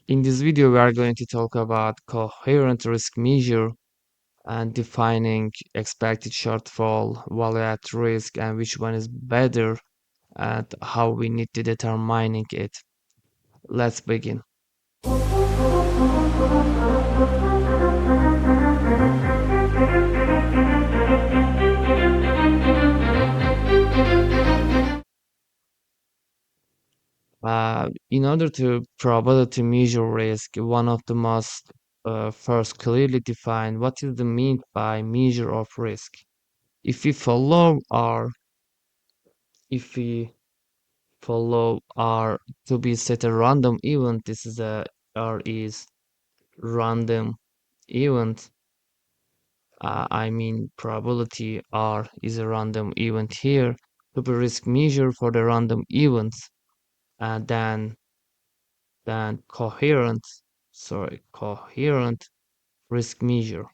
In this video, we are going to talk about coherent risk measure and defining expected shortfall, value at risk, and which one is better and how we need to determining it. Let's begin. In order to probability measure risk, one of the must first clearly define what is the mean by measure of risk. If we follow our if we follow R to be set a random event, this is a R is random event. I mean probability R is a random event here to be risk measure for the random events, and then coherent risk measures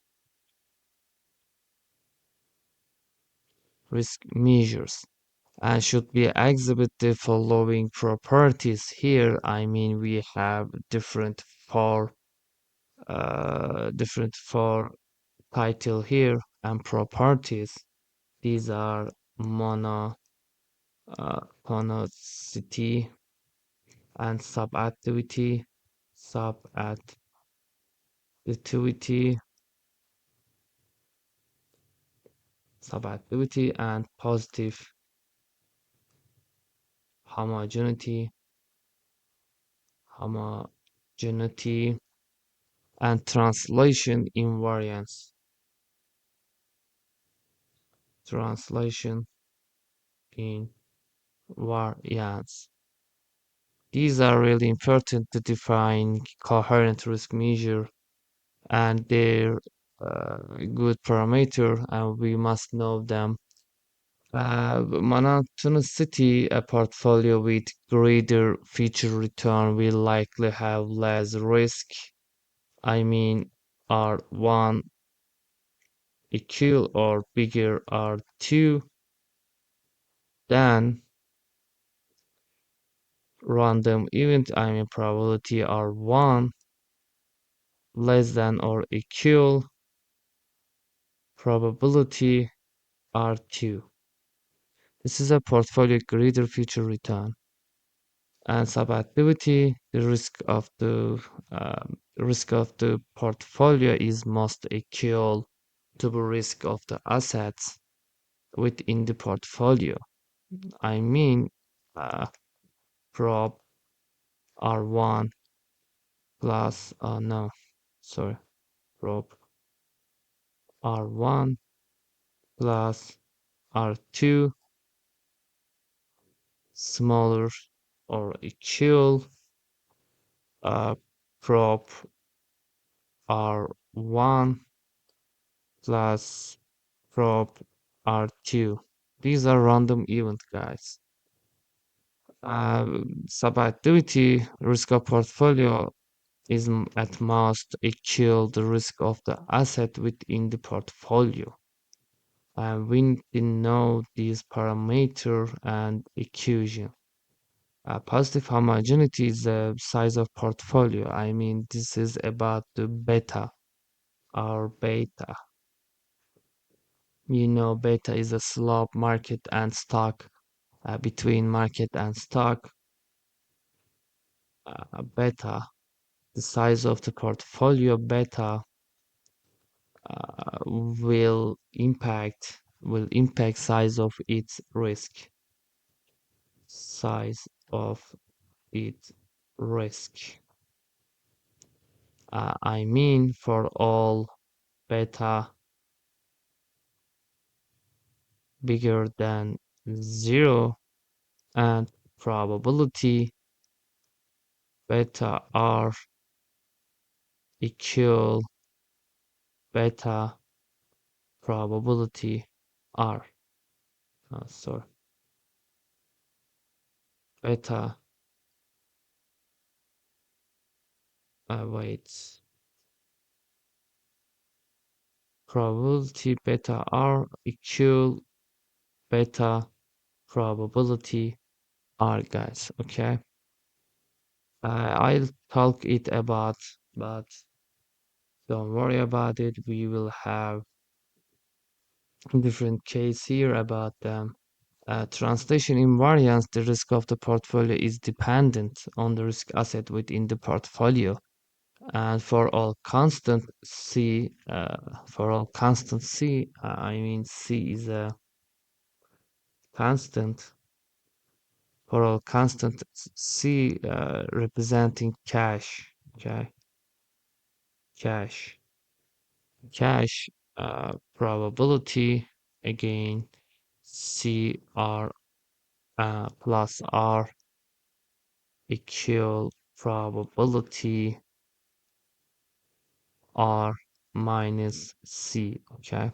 and should be exhibit the following properties. Here I mean we have different for title here and properties. These are monotonicity and subadditivity, subadditivity and positive homogeneity, homogeneity and translation translation invariance. These are really important to define coherent risk measure and their good parameter, and we must know them. Monotonicity, a portfolio with greater future return will likely have less risk. I mean, R1 equal or bigger R2 than random event. I mean, probability R1 less than or equal probability R2. This is a portfolio greater future return. And subactivity, the risk of the portfolio is most equal to the risk of the assets within the portfolio. I mean, prop R1 plus no, sorry, prop R1 plus R2 smaller or equal prop R1 plus prop R2. These are random event, guys. Subactivity risk of portfolio is at most equal the risk of the asset within the portfolio. And we need to know these parameter and equation. Positive homogeneity is the size of portfolio. I mean, this is about the beta or beta. You know, beta is a slope market and stock between market and stock. Beta, the size of the portfolio beta will impact size of its risk. Size of its risk. I mean for all beta bigger than 0 and probability beta R equal beta probability R. Sorry, beta wait, probability beta R equal beta probability R, guys. Okay, I'll talk it about, but don't worry about it. We will have different case here about them. Translation invariance, the risk of the portfolio is dependent on the risk asset within the portfolio. And for all constant C, I mean C is a constant. For all constant C representing cash, okay, cash, cash probability again C R plus R equal probability R minus C, okay.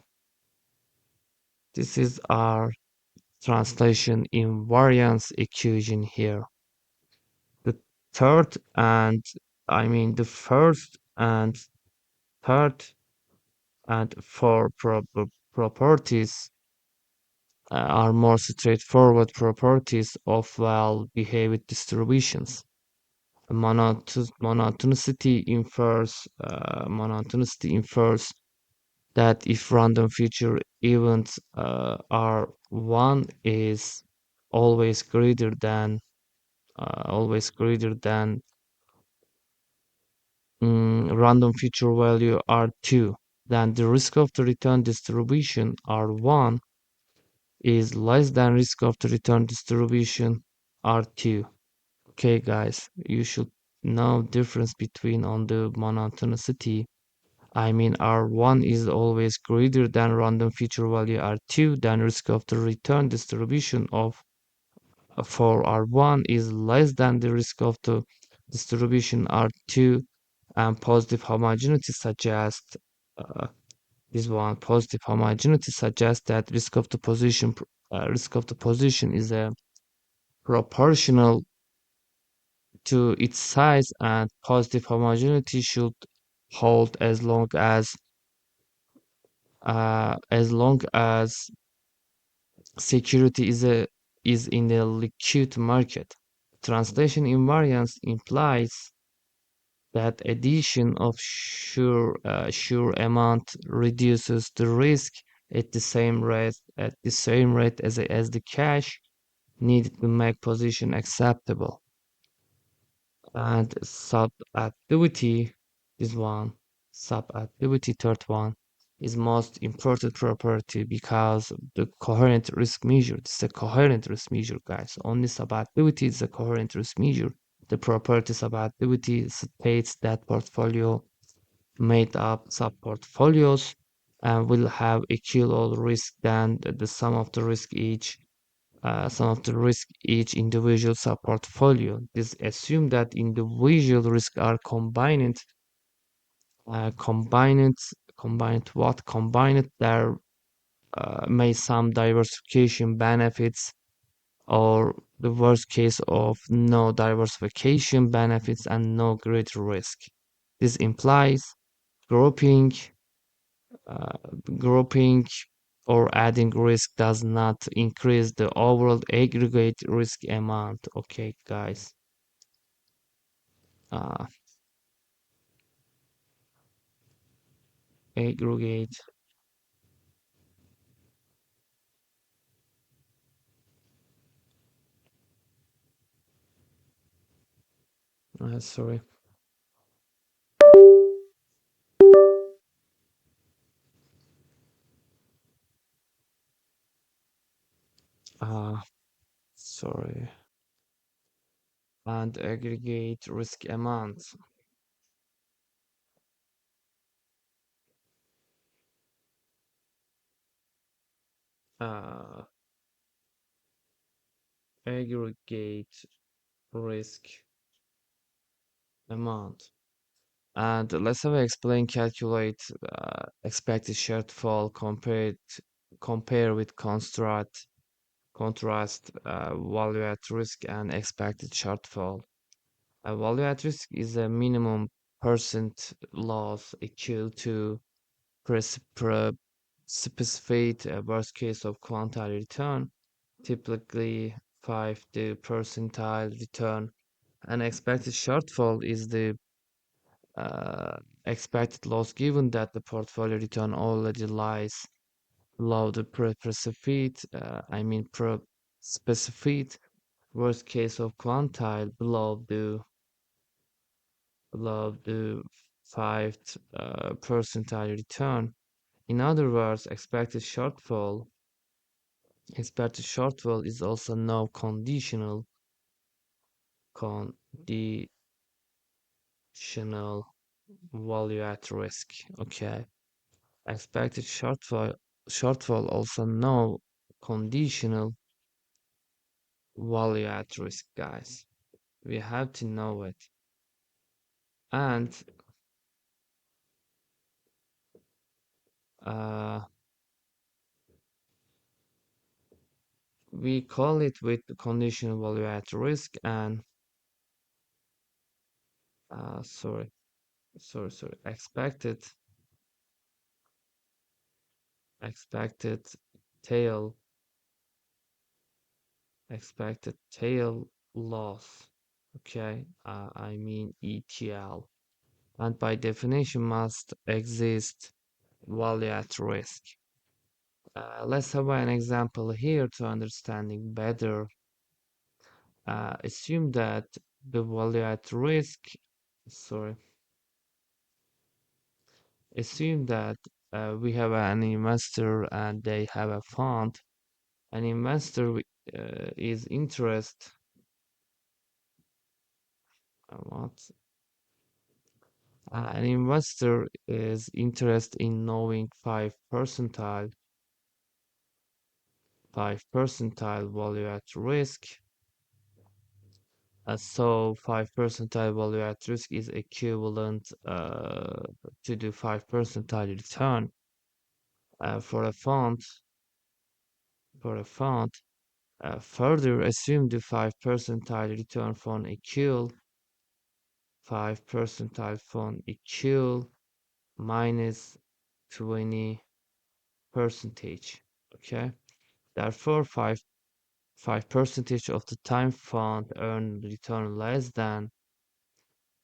This is our translation invariance equation here. The third and the first and third and four properties are more straightforward properties of well-behaved distributions. Monotonicity infers that if random future events are one is always greater than random feature value R2, then the risk of the return distribution R1 is less than risk of the return distribution R2. Okay, guys, you should know difference between on the monotonicity. I mean, R1 is always greater than random feature value R2, then risk of the return distribution of for R1 is less than the risk of the distribution R2, and uh, positive homogeneity suggests that risk of the position is a proportional to its size, and positive homogeneity should hold as long as security is in a liquid market. Translation invariance implies that addition of sure amount reduces the risk at the same rate as the cash needed to make position acceptable. And subadditivity is one. Subadditivity, third one, is most important property because the coherent risk measure. This is a coherent risk measure, guys. Only subadditivity is a coherent risk measure. The property subadditivity states that portfolio made up sub-portfolios and will have equal risk than the sum of the risk each individual sub-portfolio. This assume that individual risks are combined, there may some diversification benefits or the worst case of no diversification benefits and no greater risk. This implies grouping uh, grouping or adding risk does not increase the overall aggregate risk amount. Okay, guys. Uh, aggregate. Sorry. Uh, sorry. And aggregate risk amount. Uh, aggregate risk amount. And let's have explain calculate expected shortfall compare with contrast value at risk and expected shortfall. A value at risk is a minimum percent loss equal to specified worst case of quantile return, typically 5th percentile return An expected shortfall is the uh, expected loss given that the portfolio return already lies below the specified worst case of quantile below the 5 percentile return. In other words, expected shortfall is also no conditional value at risk. Okay. Expected shortfall also no conditional value at risk, guys. We have to know it. And uh, we call it with the conditional value at risk and sorry, expected tail, expected tail loss. Okay, I mean ETL. And by definition must exist value at risk. Let's have an example here to understanding better. Assume that the value at risk, sorry, assume that we have an investor and they have a fund. An investor is interest. What? An investor is interested in knowing 5 percentile value at risk. So 5 percentile value at risk is equivalent to the 5 percentile return for a fund. Further, assume the 5 percentile return for equal 5 percentile fund equal minus 20 percentage. Okay, therefore 5 percentage of the time fund earn return less than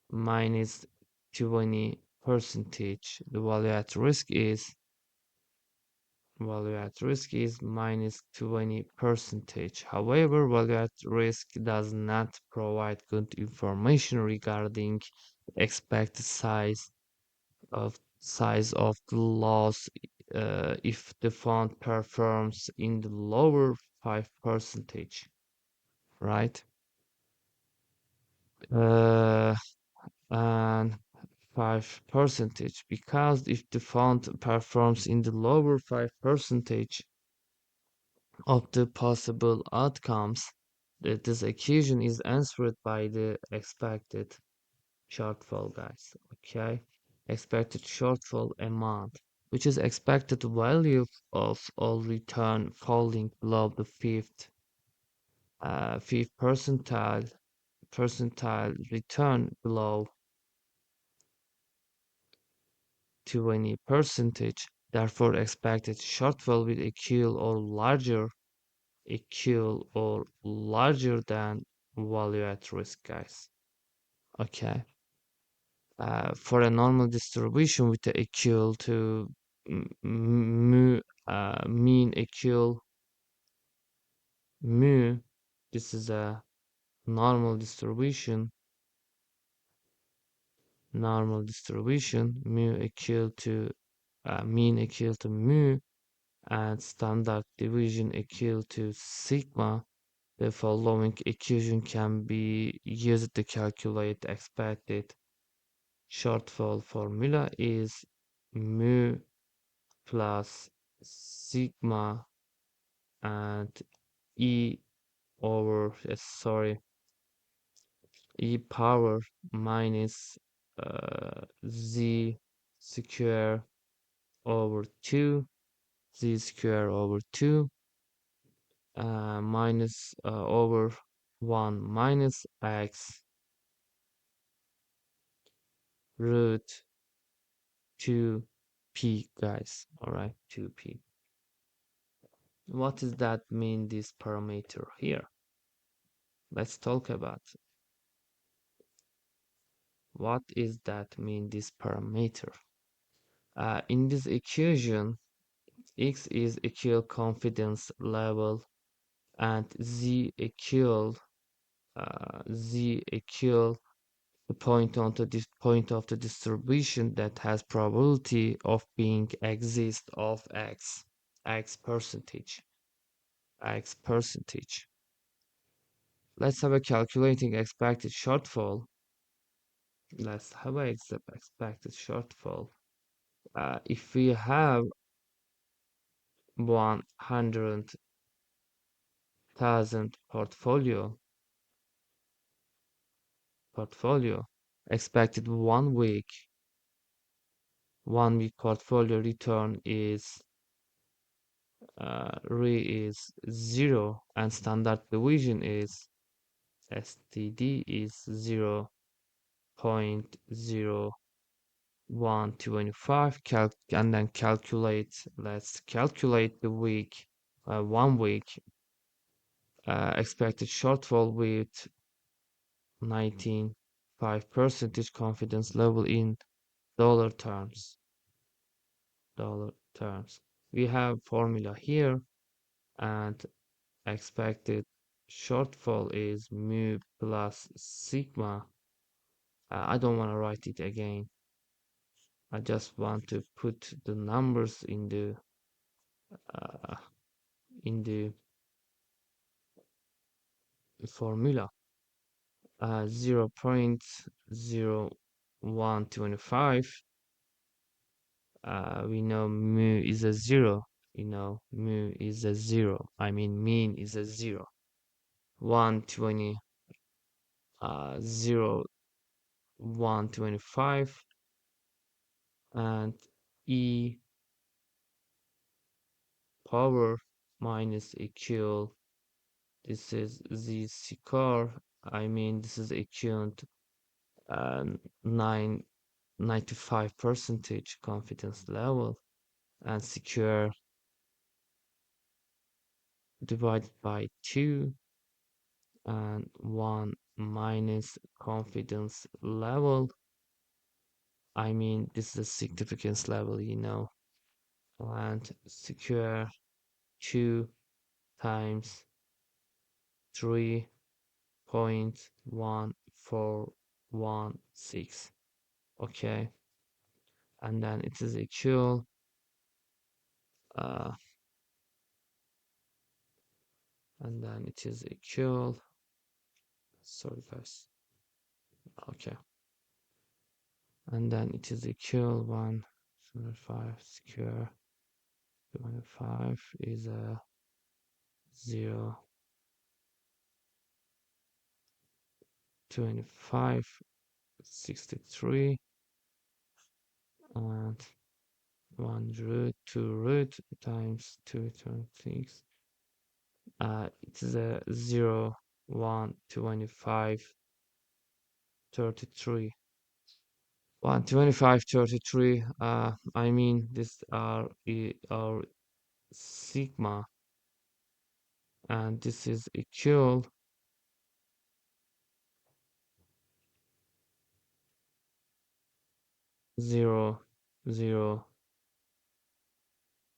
minus 20 percentage. The value at risk is minus 20 percentage. However, value at risk does not provide good information regarding expected size of the loss if the fund performs in the lower 5 percentage, right? Uh, and 5 percentage because if the fund performs in the lower 5 percentage of the possible outcomes, this equation is answered by the expected shortfall, guys. Okay, expected shortfall amount, which is expected value of all return falling below the fifth percentile return below 20 percentage. Therefore, expected shortfall will equal or larger than value at risk, guys. Okay. For a normal distribution with the equal to mean equal mu, this is a normal distribution. Mu equal to mean equal to mu and standard deviation equal to sigma. The following equation can be used to calculate expected shortfall. Formula is mu plus sigma and e over e power minus z square over 2 minus over 1 minus x root 2p, guys. All right, 2p. What does that mean, this parameter here? Let's talk about it. What is that mean this parameter? In this equation, x is equal confidence level and z equal the point onto this point of the distribution that has probability of being exist of x percentage x percentage. Let's have a calculating expected shortfall. Let's have a expected shortfall. If we have 100,000 portfolio expected 1 week portfolio return is 0 and standard deviation is STD is 0.0125 and then let's calculate the week 1 week expected shortfall with 95% confidence level in dollar terms. We have formula here and expected shortfall is mu plus sigma. I don't want to write it again. I just want to put the numbers uh, in the formula. 0.0125. We know mu is a zero. Mu is a zero. I mean mean is a zero. 120 0 125 and e power minus equal. This is z square. I mean this is equal to 95% confidence level and secure divided by 2 and 1 minus confidence level. I mean this is a significance level, and secure 2 times 3.1416. Okay, and then it is equal uh and then it is equal sorry guys. Okay, and then it is equal 1.5 square 25 is a 0 25 63 and 1 root 2 root times 226. It is a 0 1 25 33 1 25 33. I mean this are our sigma and this is equal 0 0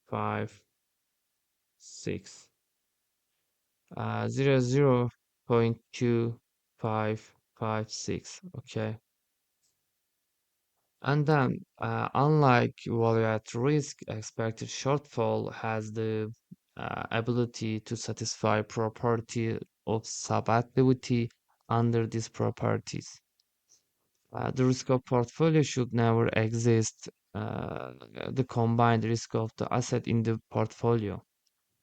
5 6 0.2556. Okay, and then unlike value at risk, expected shortfall has the ability to satisfy property of subadditivity under these properties. The risk of portfolio should never exist the combined risk of the asset in the portfolio.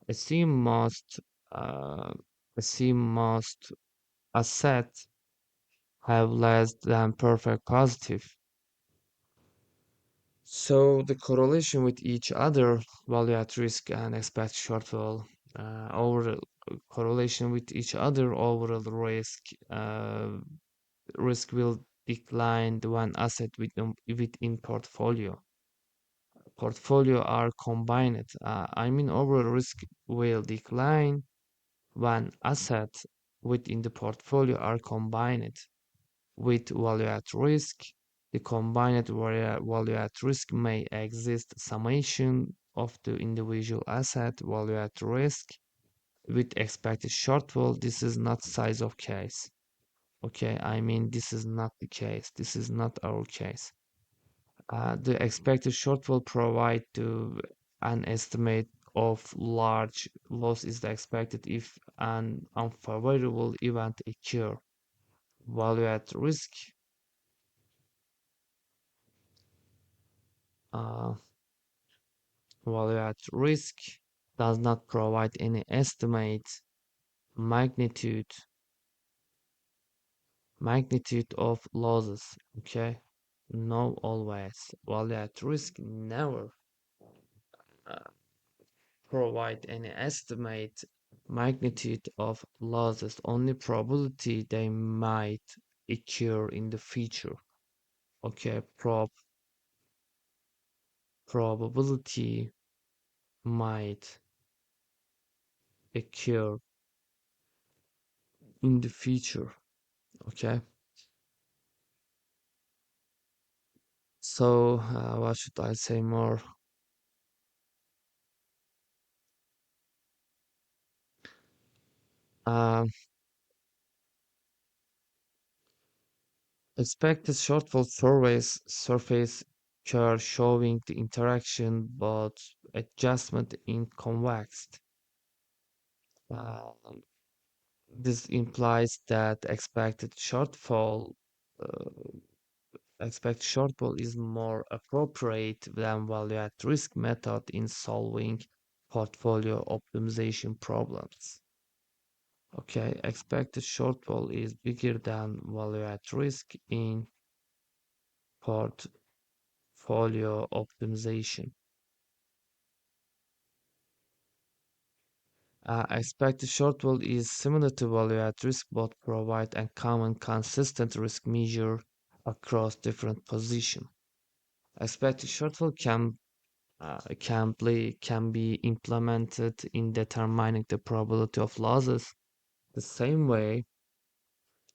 A C must uh, a C must asset have less than perfect positive. So the correlation with each other, value at risk and expected shortfall, overall correlation with each other, overall risk will decline when asset within portfolio are combined. I mean overall risk will decline when assets within the portfolio are combined. with value at risk. The combined value at risk may exist summation of the individual asset value at risk with expected shortfall. This is not size of case. Okay, I mean, this is not the case. This is not our case. The expected shortfall provide to an estimate of large loss is expected if an unfavorable event occur. Value at risk uh, value at risk does not provide any estimate magnitude magnitude of losses. Okay, no, always value at risk never uh, provide any estimate magnitude of losses, only probability they might occur in the future. Okay, probability might occur in the future. Okay, so what should I say more? Um, Expected shortfall surface curve showing the interaction but adjustment in convex. Um, this implies that uh, expected shortfall is more appropriate than value at risk method in solving portfolio optimization problems. Okay, expected shortfall is bigger than value at risk in portfolio optimization. Expected shortfall is similar to value at risk but provide a common consistent risk measure across different positions. Expected shortfall can be implemented in determining the probability of losses. The same way,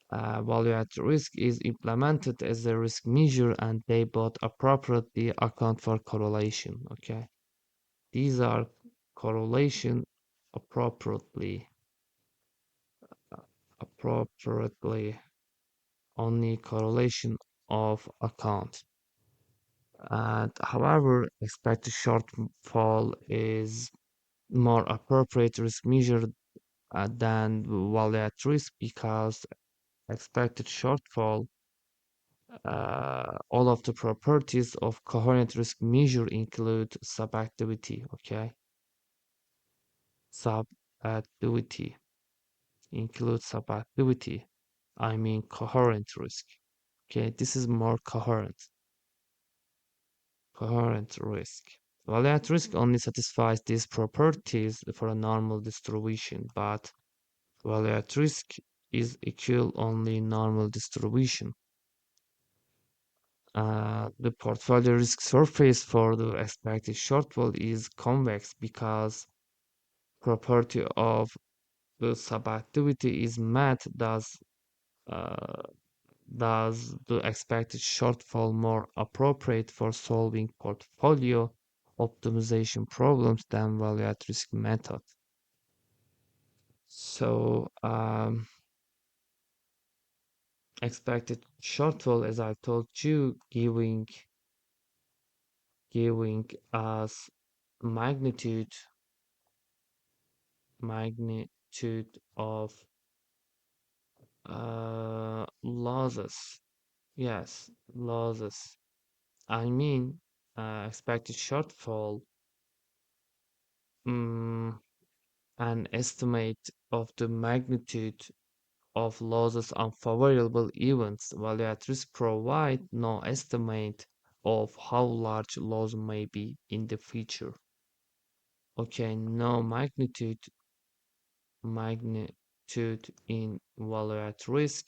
value at risk is implemented as a risk measure, and they both appropriately account for correlation. Okay, these are correlation appropriately, appropriately only correlation of account. And however, expected shortfall is more appropriate risk measure than value at risk because expected shortfall, all of the properties of coherent risk measure include subactivity. Okay, subactivity includes subactivity. I mean coherent risk. Okay, this is more coherent risk. Value at risk only satisfies these properties for a normal distribution, but value at risk is equal only normal distribution. The portfolio risk surface for the expected shortfall is convex because property of the subactivity is met, uh, thus the expected shortfall more appropriate for solving portfolio optimization problems than value at risk method. So expected shortfall, as I told you, giving us magnitude magnitude of losses. Yes, losses. I mean, expected shortfall, mm, an estimate of the magnitude of losses on favorable events, while at risk provide no estimate of how large loss may be in the future. Okay, no magnitude in value at risk.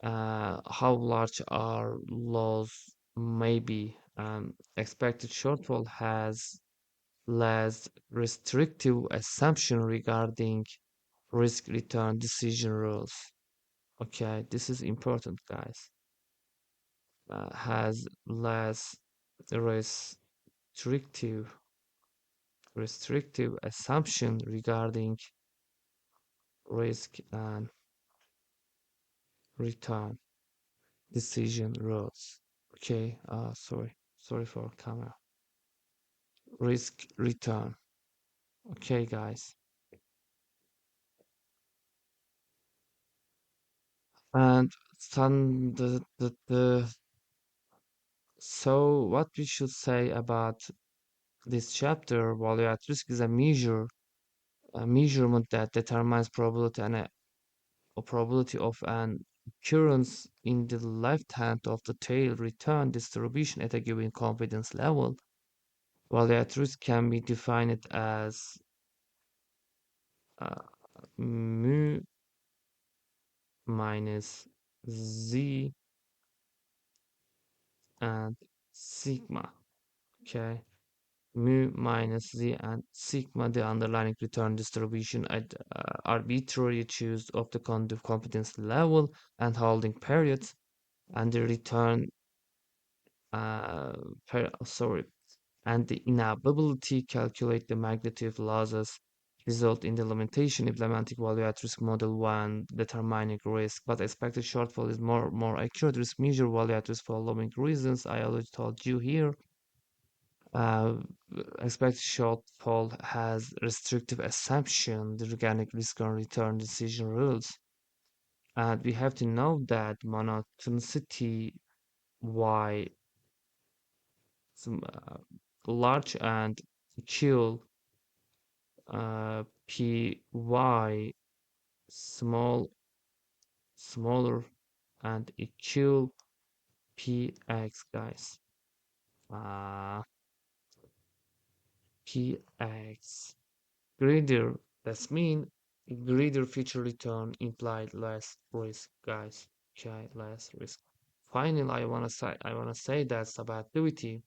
How large our loss may be. Expected shortfall has less restrictive assumption regarding risk return decision rules. Okay, this is important, guys. Has less restrictive assumption regarding risk and return decision rules. Okay, sorry for camera. Risk return. Okay, guys. And some the so what we should say about this chapter, value at risk is a measurement that determines probability and a probability of an occurrence in the left hand of the tail return distribution at a given confidence level. Value at risk can be defined as uh, mu minus z and sigma. Okay, mu minus z and sigma, the underlying return distribution at arbitrary choose of the confidence level and holding periods, and the return uh, sorry, and the inability calculate the magnitude of losses result in the limitation implementing value at risk model when determining risk. But expected shortfall is more accurate risk measure value at risk following reasons I already told you here. Uh, Expected shortfall has restrictive assumption, the organic risk and return decision rules. And we have to know that monotonicity y large and equal py small smaller and equal px, guys. Uh, px greater, that's mean greater future return implied less risk, guys. Okay, less risk. Finally, I wanna say that subadditivity,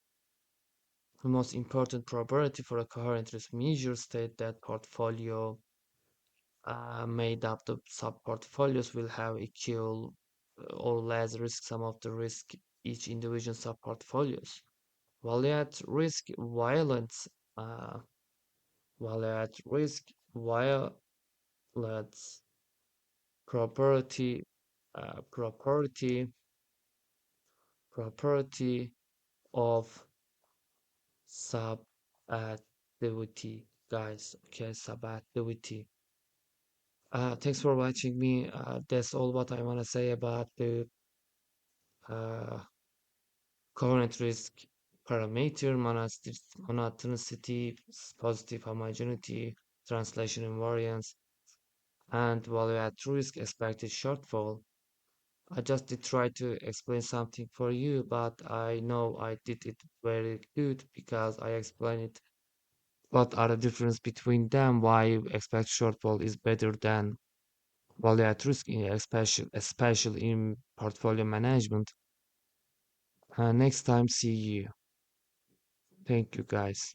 the most important property for a coherent risk measure, state that portfolio made up the sub-portfolios will have equal or less risk sum of the risk each individual sub-portfolios. While at risk violence, uh, while at risk violence property, uh, property, property of subactivity, guys. Okay, subactivity. Thanks for watching me. That's all what I want to say about the uh, current risk parameter, monotonicity, positive homogeneity, translation invariance, and value at risk expected shortfall. I just did try to explain something for you, but I know I did it very good because I explained it. What are the difference between them? Why expect shortfall is better than value at risk, especially in portfolio management. Next time, see you. Thank you, guys.